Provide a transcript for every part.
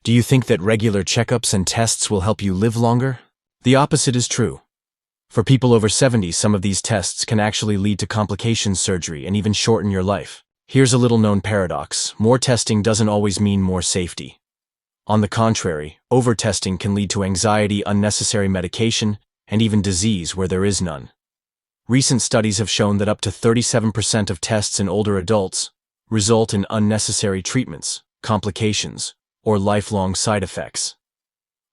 Do you think that regular checkups and tests will help you live longer? The opposite is true. For people over 70, some of these tests can actually lead to complications, surgery, and even shorten your life. Here's a little-known paradox. More testing doesn't always mean more safety. On the contrary, over-testing can lead to anxiety, unnecessary medication, and even disease where there is none. Recent studies have shown that up to 37% of tests in older adults result in unnecessary treatments, complications, or lifelong side effects.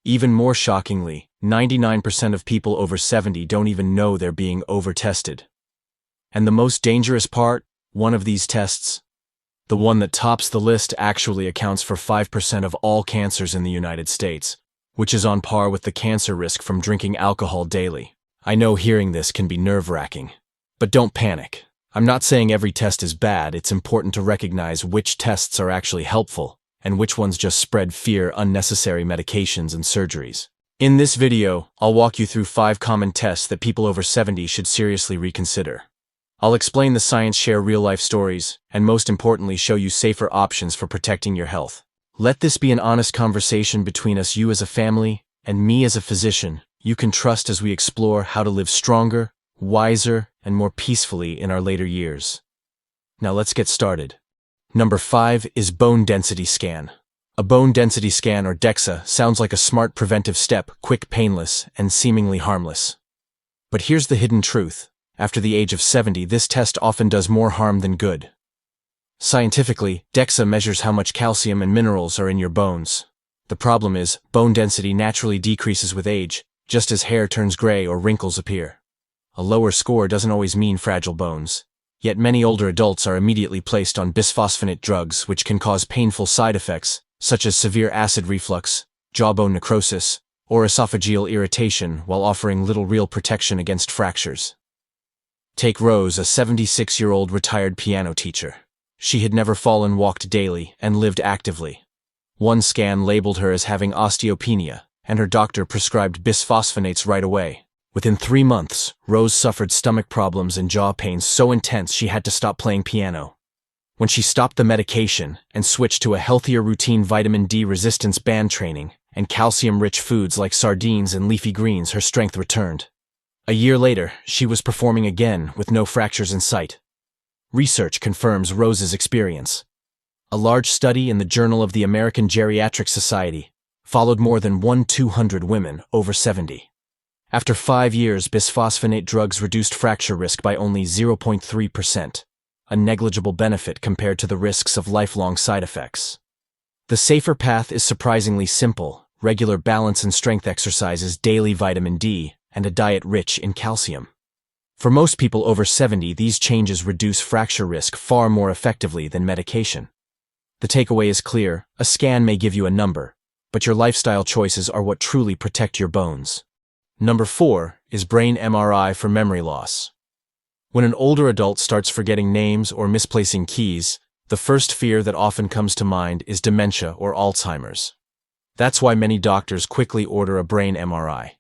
Even more shockingly, 99% of people over 70 don't even know they're being over-tested. And the most dangerous part, one of these tests, the one that tops the list, actually accounts for 5% of all cancers in the United States, which is on par with the cancer risk from drinking alcohol daily. I know hearing this can be nerve-wracking, but don't panic. I'm not saying every test is bad. It's important to recognize which tests are actually helpful and which ones just spread fear, unnecessary medications, and surgeries. In this video, I'll walk you through 5 common tests that people over 70 should seriously reconsider. I'll explain the science, share real-life stories, and most importantly, show you safer options for protecting your health. Let this be an honest conversation between us, you as a family, and me as a physician you can trust, as we explore how to live stronger, wiser, and more peacefully in our later years. Now let's get started. Number 5 is bone density scan. A bone density scan, or DEXA, sounds like a smart preventive step, quick, painless, and seemingly harmless. But here's the hidden truth. After the age of 70, this test often does more harm than good. Scientifically, DEXA measures how much calcium and minerals are in your bones. The problem is, bone density naturally decreases with age, just as hair turns gray or wrinkles appear. A lower score doesn't always mean fragile bones. Yet many older adults are immediately placed on bisphosphonate drugs, which can cause painful side effects, such as severe acid reflux, jawbone necrosis, or esophageal irritation, while offering little real protection against fractures. Take Rose, a 76-year-old retired piano teacher. She had never fallen, walked daily, and lived actively. One scan labeled her as having osteopenia, and her doctor prescribed bisphosphonates right away. Within 3 months, Rose suffered stomach problems and jaw pains so intense she had to stop playing piano. When she stopped the medication and switched to a healthier routine, vitamin D resistance band training, and calcium-rich foods like sardines and leafy greens, her strength returned. A year later, she was performing again with no fractures in sight. Research confirms Rose's experience. A large study in the Journal of the American Geriatric Society followed more than 1,200 women over 70. After 5 years, bisphosphonate drugs reduced fracture risk by only 0.3%, a negligible benefit compared to the risks of lifelong side effects. The safer path is surprisingly simple: regular balance and strength exercises, daily vitamin D, and a diet rich in calcium. For most people over 70, these changes reduce fracture risk far more effectively than medication. The takeaway is clear: a scan may give you a number, but your lifestyle choices are what truly protect your bones. Number 4 is brain MRI for memory loss. When an older adult starts forgetting names or misplacing keys, the first fear that often comes to mind is dementia or Alzheimer's. That's why many doctors quickly order a brain MRI.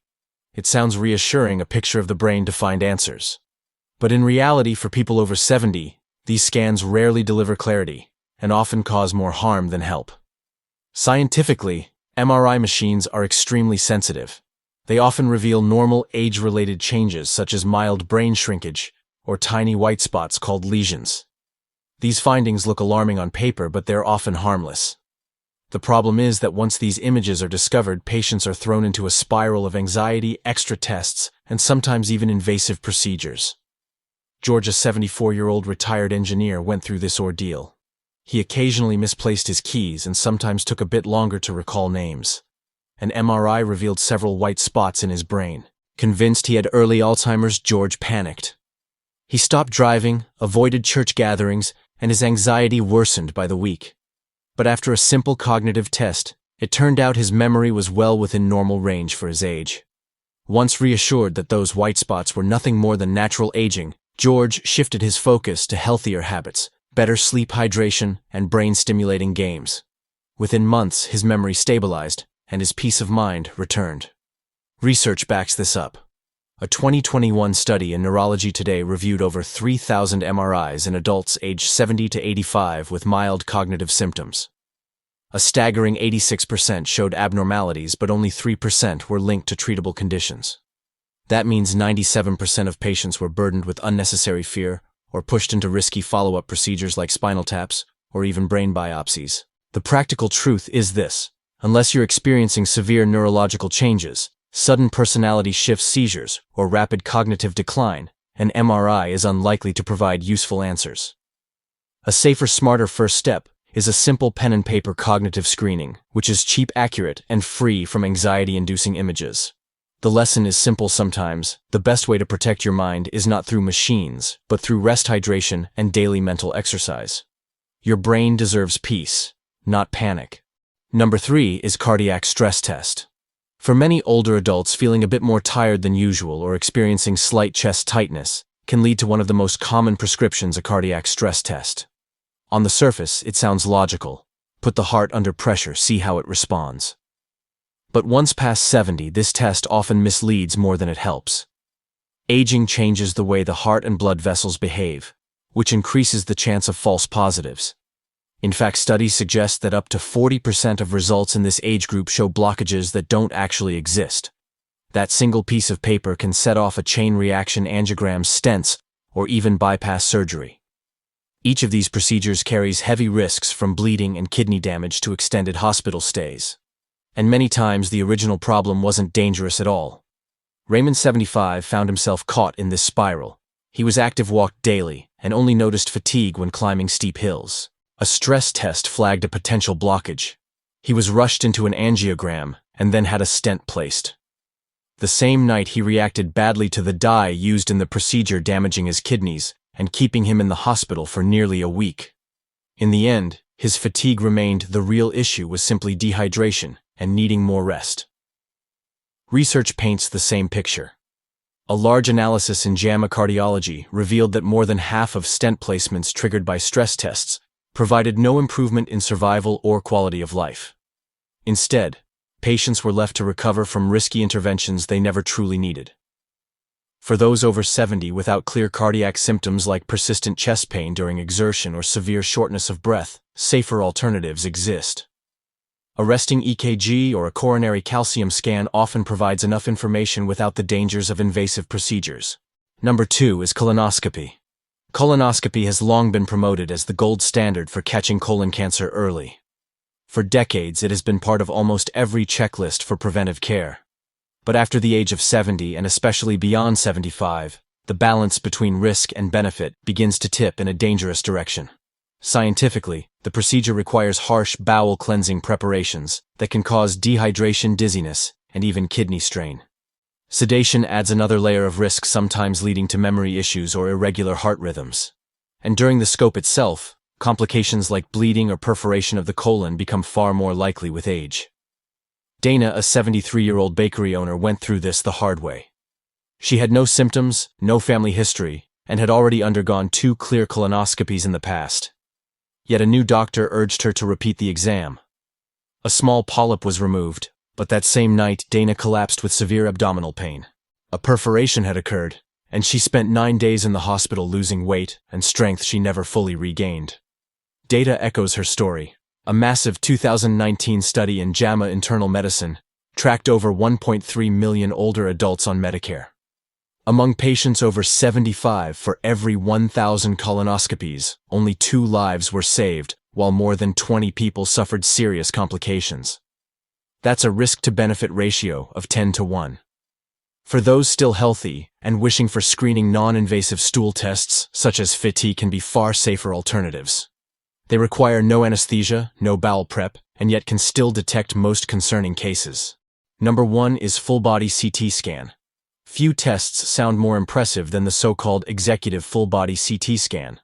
It sounds reassuring, a picture of the brain to find answers. But in reality, for people over 70, these scans rarely deliver clarity and often cause more harm than help. Scientifically, MRI machines are extremely sensitive. They often reveal normal age-related changes such as mild brain shrinkage or tiny white spots called lesions. These findings look alarming on paper, but they're often harmless. The problem is that once these images are discovered, patients are thrown into a spiral of anxiety, extra tests, and sometimes even invasive procedures. George, a 74-year-old retired engineer, went through this ordeal. He occasionally misplaced his keys and sometimes took a bit longer to recall names. An MRI revealed several white spots in his brain. Convinced he had early Alzheimer's, George panicked. He stopped driving, avoided church gatherings, and his anxiety worsened by the week. But after a simple cognitive test, it turned out his memory was well within normal range for his age. Once reassured that those white spots were nothing more than natural aging, George shifted his focus to healthier habits, better sleep, hydration, and brain-stimulating games. Within months, his memory stabilized, and his peace of mind returned. Research backs this up. A 2021 study in Neurology Today reviewed over 3,000 MRIs in adults aged 70 to 85 with mild cognitive symptoms. A staggering 86% showed abnormalities, but only 3% were linked to treatable conditions. That means 97% of patients were burdened with unnecessary fear or pushed into risky follow-up procedures like spinal taps or even brain biopsies. The practical truth is this: unless you're experiencing severe neurological changes, sudden personality shifts, seizures, or rapid cognitive decline, an MRI is unlikely to provide useful answers. A safer, smarter first step is a simple pen and paper cognitive screening, which is cheap, accurate, and free from anxiety-inducing images. The lesson is simple sometimes. The best way to protect your mind is not through machines, but through rest, hydration, and daily mental exercise. Your brain deserves peace, not panic. Number 3 is cardiac stress test. For many older adults, feeling a bit more tired than usual or experiencing slight chest tightness can lead to one of the most common prescriptions, a cardiac stress test. On the surface, it sounds logical. Put the heart under pressure, see how it responds. But once past 70, this test often misleads more than it helps. Aging changes the way the heart and blood vessels behave, which increases the chance of false positives. In fact, studies suggest that up to 40% of results in this age group show blockages that don't actually exist. That single piece of paper can set off a chain reaction, angiograms, stents, or even bypass surgery. Each of these procedures carries heavy risks, from bleeding and kidney damage to extended hospital stays. And many times the original problem wasn't dangerous at all. Raymond, 75, found himself caught in this spiral. He was active, walked daily, and only noticed fatigue when climbing steep hills. A stress test flagged a potential blockage. He was rushed into an angiogram and then had a stent placed. The same night, he reacted badly to the dye used in the procedure, damaging his kidneys and keeping him in the hospital for nearly a week. In the end, his fatigue remained. The real issue was simply dehydration and needing more rest. Research paints the same picture. A large analysis in JAMA Cardiology revealed that more than half of stent placements triggered by stress tests provided no improvement in survival or quality of life. Instead, patients were left to recover from risky interventions they never truly needed. For those over 70 without clear cardiac symptoms like persistent chest pain during exertion or severe shortness of breath, safer alternatives exist. A resting EKG or a coronary calcium scan often provides enough information without the dangers of invasive procedures. Number 2 is colonoscopy. Colonoscopy has long been promoted as the gold standard for catching colon cancer early. For decades, it has been part of almost every checklist for preventive care. But after the age of 70, and especially beyond 75, the balance between risk and benefit begins to tip in a dangerous direction. Scientifically, the procedure requires harsh bowel cleansing preparations that can cause dehydration, dizziness, and even kidney strain. Sedation adds another layer of risk, sometimes leading to memory issues or irregular heart rhythms. And during the scope itself, complications like bleeding or perforation of the colon become far more likely with age. Dana, a 73-year-old bakery owner, went through this the hard way. She had no symptoms, no family history, and had already undergone 2 clear colonoscopies in the past. Yet a new doctor urged her to repeat the exam. A small polyp was removed, but that same night Dana collapsed with severe abdominal pain. A perforation had occurred, and she spent 9 days in the hospital, losing weight and strength she never fully regained. Data echoes her story. A massive 2019 study in JAMA Internal Medicine tracked over 1.3 million older adults on Medicare. Among patients over 75, for every 1,000 colonoscopies, only 2 lives were saved, while more than 20 people suffered serious complications. That's a risk-to-benefit ratio of 10 to 1. For those still healthy and wishing for screening, non-invasive stool tests such as FIT can be far safer alternatives. They require no anesthesia, no bowel prep, and yet can still detect most concerning cases. Number 1 is full-body CT scan. Few tests sound more impressive than the so-called executive full-body CT scan.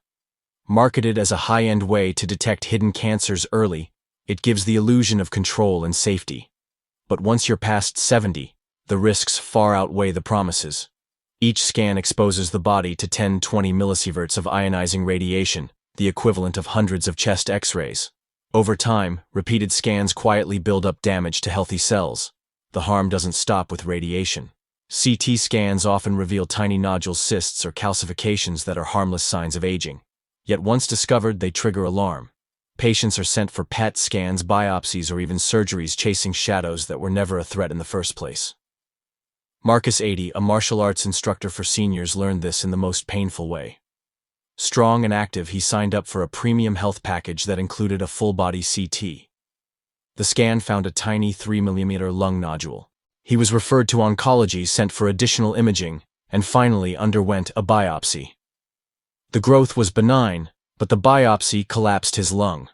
Marketed as a high-end way to detect hidden cancers early, it gives the illusion of control and safety. But once you're past 70, the risks far outweigh the promises. Each scan exposes the body to 10-20 millisieverts of ionizing radiation, the equivalent of hundreds of chest X-rays. Over time, repeated scans quietly build up damage to healthy cells. The harm doesn't stop with radiation. CT scans often reveal tiny nodules, cysts, or calcifications that are harmless signs of aging. Yet once discovered, they trigger alarm. Patients are sent for PET scans, biopsies, or even surgeries, chasing shadows that were never a threat in the first place. Marcus, 80, a martial arts instructor for seniors, learned this in the most painful way. Strong and active, he signed up for a premium health package that included a full-body CT. The scan found a tiny 3mm lung nodule. He was referred to oncology, sent for additional imaging, and finally underwent a biopsy. The growth was benign, but the biopsy collapsed his lung.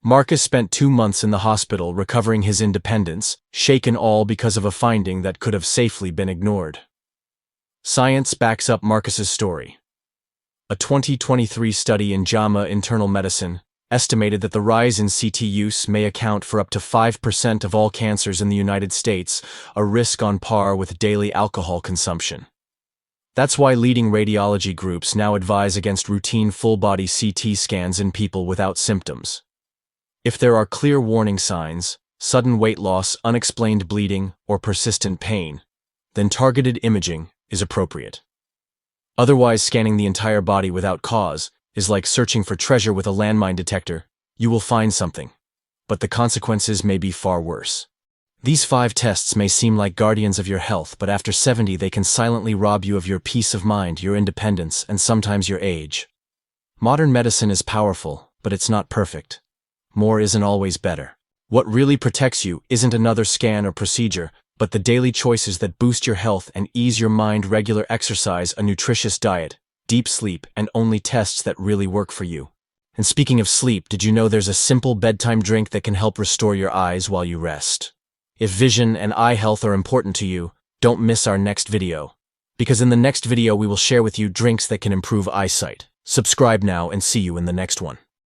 Marcus spent 2 months in the hospital recovering his independence, shaken all because of a finding that could have safely been ignored. Science backs up Marcus's story. A 2023 study in JAMA Internal Medicine estimated that the rise in CT use may account for up to 5% of all cancers in the United States, a risk on par with daily alcohol consumption. That's why leading radiology groups now advise against routine full-body CT scans in people without symptoms. If there are clear warning signs, sudden weight loss, unexplained bleeding, or persistent pain, then targeted imaging is appropriate. Otherwise, scanning the entire body without cause is like searching for treasure with a landmine detector. You will find something, but the consequences may be far worse. These 5 tests may seem like guardians of your health, but after 70 they can silently rob you of your peace of mind, your independence, and sometimes your age. Modern medicine is powerful, but it's not perfect. More isn't always better. What really protects you isn't another scan or procedure, but the daily choices that boost your health and ease your mind: regular exercise, a nutritious diet, deep sleep, and only tests that really work for you. And speaking of sleep, did you know there's a simple bedtime drink that can help restore your eyes while you rest? If vision and eye health are important to you, don't miss our next video. Because in the next video we will share with you drinks that can improve eyesight. Subscribe now and see you in the next one.